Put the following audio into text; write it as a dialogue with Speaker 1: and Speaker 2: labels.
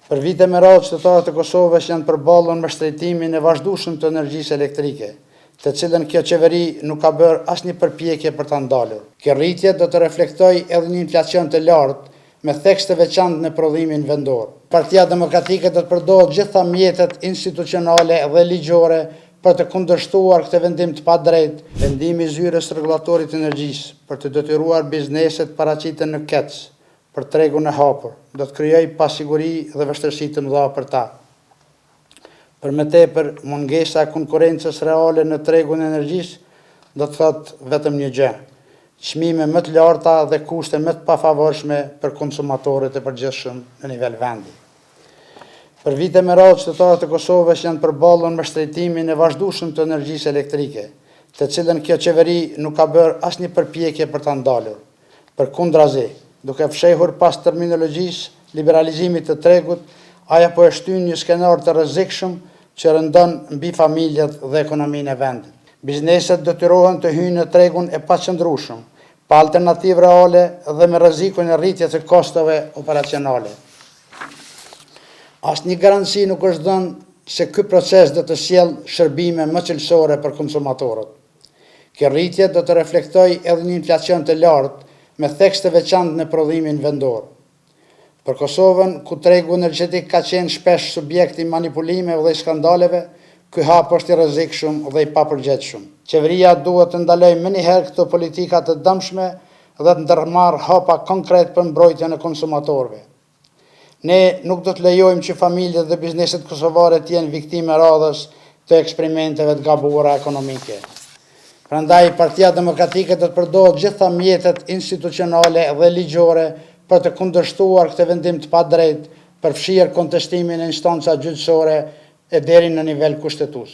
Speaker 1: Për vite me radhë, qytetarët e Kosovës janë përballur me shtrejtimin e vazhdueshëm të energjisë elektrike, të cilën kjo qeveri nuk ka bërë asnjë përpjekje për ta ndalur. Kjo rritje do të reflektojë edhe një inflacion të lartë me theks të veçantë në prodhimin vendor. Partia Demokratike do të përdorë gjitha mjetet institucionale dhe ligjore për të kundërshtuar këtë vendim të padrejtë. Vendimi i zyrës rregullatorit të energjisë për të detyruar bizneset paraqiten në kec për tregun e hapur, do të krijojë pasiguri dhe vështirësi të mëdha për ta. Për më tepër, mungesa e konkurrencës reale në tregun e energjisë do të thotë vetëm një gjë: çmime më të larta dhe kushte më të pafavorshme për konsumatorët e përgjithshëm në nivel vendi. Për vite me radhë, qytetarët e Kosovës janë përballur me shtrejtimin e vazhdueshëm të energjisë elektrike, të cilën kjo qeveri nuk ka bërë asnjë përpjekje për ta ndalur. Përkundrazi, duke fshehur pas terminologjisë liberalizimit të tregut, ajo po e shtyn një skenar të rrezikshëm që rëndon mbi familjet dhe ekonominë e vendit. Bizneset detyrohen të hyjnë në tregun e paqëndrueshëm, pa alternativë reale dhe me rrezikun e rritjes së kosteve operacionale. Asnjë garanci nuk është dhënë se ky proces do të sjellë shërbime më cilësore për konsumatorët. Kjo rritje do të reflektojë edhe një inflacion të lartë me theks të veçantë në prodhimin vendor. Për Kosovën, ku tregu energjetik ka qenë shpesh subjekt i manipulimeve dhe skandaleve, ky hap është i rrezikshëm dhe i papërgjegjshëm. Qeveria duhet të ndalojë menjëherë këto politika të dëmshme dhe të ndërmarrë hapa konkret për mbrojtjen e konsumatorëve. Ne nuk do të lejojmë që familjet dhe bizneset kosovare të jenë viktime radhës të eksperimenteve të gabuara ekonomike. Prandaj, Partia Demokratike do të përdorë gjitha mjetet institucionale dhe ligjore për të kundërshtuar këtë vendim të padrejtë, përfshirë kontestimin e instanca gjyqësore e deri në nivel kushtetues.